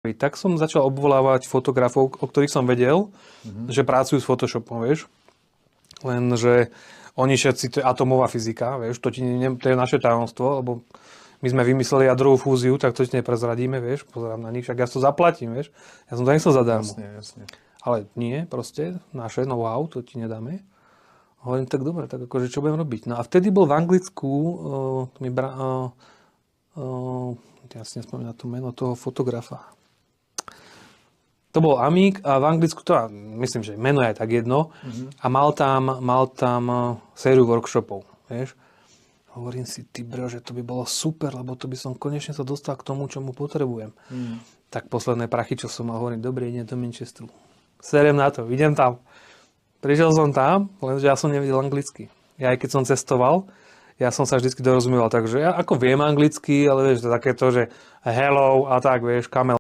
Tak som začal obvolávať fotografov, o ktorých som vedel, že pracujú s Photoshopom, vieš. Lenže oni všetci, to je atomová fyzika, vieš, to je naše tajomstvo, lebo my sme vymysleli jadrovú fúziu, tak to ti neprezradíme, vieš, pozerám na nich, však ja to zaplatím, vieš. Ja som to nechcel zadarmo. Jasne. Ale nie, proste, naše know-how, to ti nedáme. Hovorím, tak dobre, tak akože čo budem robiť? No a vtedy bol v Anglicku, ja si nespomínam na to meno toho fotografa. To bol Amík a v Anglicku to, myslím, že meno je tak jedno, a mal tam sériu workshopov, vieš. Hovorím si, ty bro, že to by bolo super, lebo to by som konečne sa dostal k tomu, čomu potrebujem. Tak posledné prachy, čo som mal, hovorím, dobre, idem do Manchesteru. Seriem na to, idem tam. Prišiel som tam, lenže ja som nevedel anglicky. Ja aj keď som cestoval, ja som sa vždycky dorozumieval, takže ja ako viem anglicky, ale vieš, to je také to, že hello a tak, vieš, kamel.